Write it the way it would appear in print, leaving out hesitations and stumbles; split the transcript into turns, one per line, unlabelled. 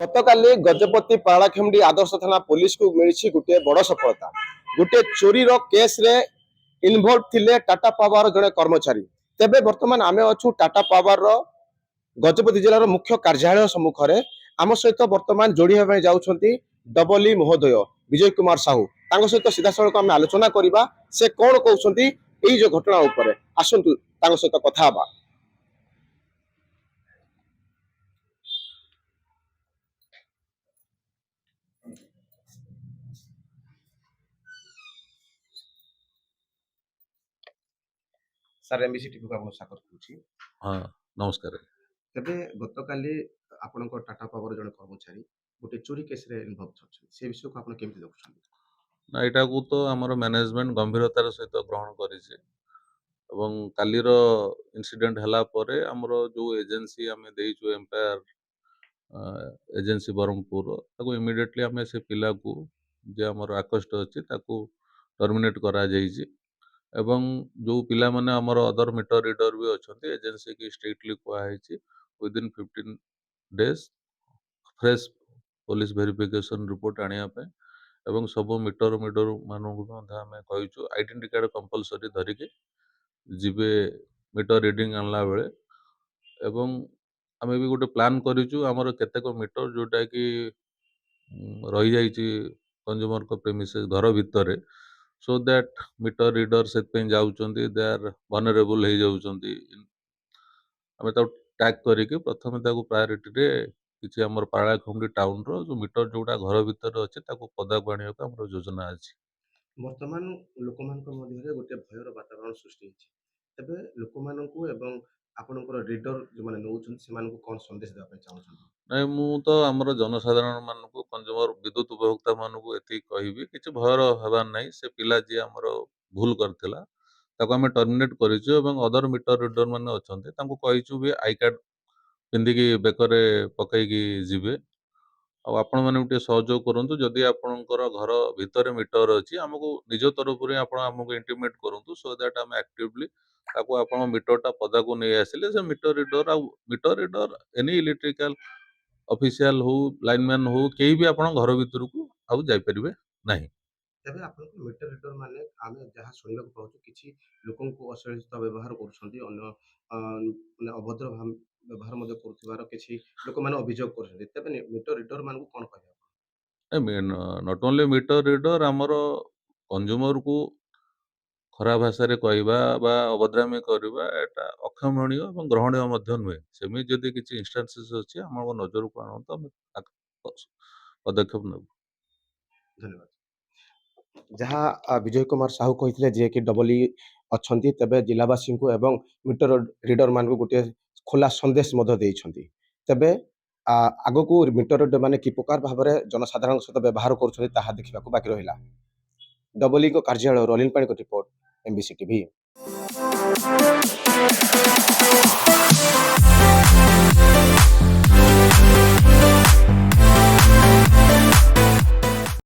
गतकाली गजपति पाराखेमुंडी आदर्श थाना पुलिस को मिली गोटे बड़ सफलता। गोटे चोरी केस रे इनवॉल्व थिले टाटा पावर जड़े कर्मचारी। तेबे वर्तमान आमे अच्छु टाटा पावर गजपति जिलार मुख्य कार्यालय सम्मुखें। आम सहित वर्तमान जोड़ी होगा जाउछंती डबली महोदय विजय कुमार साहू। तांको सहित सीधा सड़क आम आलोचना करवा से कौन कहते यही जो घटना उपर आसतु सहित कथा हबा। सर एमबीसी टीवी को स्वागत करुछि।
हाँ नमस्कार।
तेबे गतकाली आपन टाटा पावर जड़े कर्मचारी गोटे चोरी केस रे इन्वॉल्व छथि से विषय को आपन केमति देखुछन?
ना एटा को तो हमर मैनेजमेंट गंभीरतार सहित ग्रहण करिছে ଏବଂ କାଲିର ଇନସିଡେଣ୍ଟ ହେଲା ପରେ ଆମର ଯୋଉ ଏଜେନ୍ସି ଆମେ ଦେଇଛୁ ଏମ୍ପାୟାର ଏଜେନ୍ସି ବ୍ରହ୍ମପୁର ତାକୁ ଇମିଡିଏଟଲି ଆମେ ସେ ପିଲାକୁ ଯେ ଆମର ଆକଷ୍ଟ ଅଛି ତାକୁ ଟର୍ମିନେଟ୍ କରାଯାଇଛି ଏବଂ ଯୋଉ ପିଲାମାନେ ଆମର ଅଦର ମିଟର ରିଡର ବି ଅଛନ୍ତି ଏଜେନ୍ସି କି ଷ୍ଟ୍ରିକ୍ଟଲି କୁହାଯାଇଛି within 15 days fresh police verification report ଆଣିବା ପାଇଁ ଏବଂ ସବୁ ମିଟର ମାନଙ୍କୁ ମଧ୍ୟ ଆମେ କହିଛୁ ଆଇଡେଣ୍ଟି କାର୍ଡ କମ୍ପଲସରି ଧରିକି ଯିବେ ମିଟର ରିଡିଂ ଆଣିଲା ବେଳେ। ଏବଂ ଆମେ ବି ଗୋଟେ ପ୍ଲାନ୍ କରିଛୁ ଆମର କେତେକ ମିଟର ଯୋଉଟା କି ରହିଯାଇଛି କନଜ୍ୟୁମରଙ୍କ ପ୍ରେମିସେସ୍ ଘର ଭିତରେ ସୋ ଦ୍ୟାଟ୍ ମିଟର ରିଡର ସେଥିପାଇଁ ଯାଉଛନ୍ତି ଦେ ଆର୍ ଭଲନେରେବୁଲ ହେଇଯାଉଛନ୍ତି। ଆମେ ତାକୁ ଟ୍ୟାଗ୍ କରିକି ପ୍ରଥମେ ତାକୁ ପ୍ରାୟୋରିଟିରେ କିଛି ଆମର ପାଳାଖେମୁଣ୍ଡି ଟାଉନର ଯୋଉ ମିଟର ଯୋଉଟା ଘର ଭିତରେ ଅଛି ତାକୁ ପଦାକୁ ଆଣିବାକୁ ଆମର ଯୋଜନା ଅଛି।
ବର୍ତ୍ତମାନ ଲୋକମାନଙ୍କ ମଧ୍ୟରେ ଗୋଟେ ଭୟର ବାତାବରଣ ସୃଷ୍ଟି ହେଇଛି। ତେବେ ଲୋକମାନଙ୍କୁ ଏବଂ ଆପଣଙ୍କର ରିଡର ଯୋଉମାନେ ନେଉଛନ୍ତି ସେମାନଙ୍କୁ କଣ ସନ୍ଦେଶ ଦେବା ପାଇଁ ଚାହୁଁଛନ୍ତି?
ନାଇଁ ମୁଁ ତ ଆମର ଜନସାଧାରଣ ମାନଙ୍କୁ କନଜ୍ୟୁମର ବିଦ୍ୟୁତ ଉପଭୋକ୍ତା ମାନଙ୍କୁ ଏତିକି କହିବି କିଛି ଭୟର ହେବାର ନାହିଁ। ସେ ପିଲା ଯିଏ ଆମର ଭୁଲ କରିଥିଲା ତାକୁ ଆମେ ଟର୍ମିନେଟ୍ କରିଛୁ ଏବଂ ଅଦର ମିଟର ରିଡର ମାନେ ଅଛନ୍ତି ତାଙ୍କୁ କହିଛୁ ବି ଆଇ କାର୍ଡ ପିନ୍ଧିକି ବେକରେ ପକେଇକି ଯିବେ। ଆଉ ଆପଣମାନେ ଟିକେ ସହଯୋଗ କରନ୍ତୁ ଯଦି ଆପଣଙ୍କର ଘର ଭିତରେ ମିଟର ଅଛି ଆମକୁ ନିଜ ତରଫରୁ ଆପଣ ଆମକୁ ଇଣ୍ଟିମେଟ୍ କରନ୍ତୁ ସୋ ଦ୍ୟାଟ୍ ଆମେ ଆକ୍ଟିଭଲି ତାକୁ ଆପଣ ମିଟରଟା ପଦାକୁ ନେଇ ଆସିଲେ ସେ metre reader any electrical official ହଉ ଲାଇନମ୍ୟାନ ହଉ କେହି ବି ଆପଣ ଘର ଭିତରକୁ ଆଉ ଯାଇପାରିବେ ନାହିଁ।
ତେବେ ଆପଣଙ୍କ ମିଟର ରିଡର ମାନେ ଆମେ ଯାହା ଶୁଣିବାକୁ ପାଉଛୁ କିଛି ଲୋକଙ୍କୁ ଅଶ୍ଳୀଳ ବ୍ୟବହାର କରୁଛନ୍ତି, ଅନ୍ୟ ମାନେ ଅଭଦ୍ର ବ୍ୟବହାର ମଧ୍ୟ କରୁଥିବାର କିଛି ଲୋକମାନେ ଅଭିଯୋଗ କରୁଛନ୍ତି। ତେବେ ମିଟର ରିଡର ମାନଙ୍କୁ କଣ କହିବେ?
ନଟ୍ ଓନ୍ଲି ମିଟର ରିଡର ଆମର କନଜ୍ୟୁମରକୁ ଖରାପ ଭାଷାରେ କହିବା ବା ଅଭଦ୍ରାମୀ କରିବା ଏଟା ଅକ୍ଷମଣୀୟ ଏବଂ ଗ୍ରହଣୀୟ ମଧ୍ୟ ନୁହେଁ। ସେମିତି ଯଦି କିଛି ଇନଷ୍ଟାନ୍ସେସ୍ ଅଛି ଆମ ନଜରକୁ ଆଣନ୍ତୁ ଆମେ ପଦକ୍ଷେପ ନେବୁ।
ଧନ୍ୟବାଦ। जहाँ विजय कुमार साहू कहते जे कि डबली अच्छी तेबे जिलावासी को एवं मीटर रिडर मान गोटे खोला संदेश तेबे आग को मीटर रिडर माने कि प्रकार भाव में जनसाधारण सहित व्यवहार कर देखा बाकी रहा। डबली कार्यालय रलीन पाणी रिपोर्ट एमबीसी टीवी।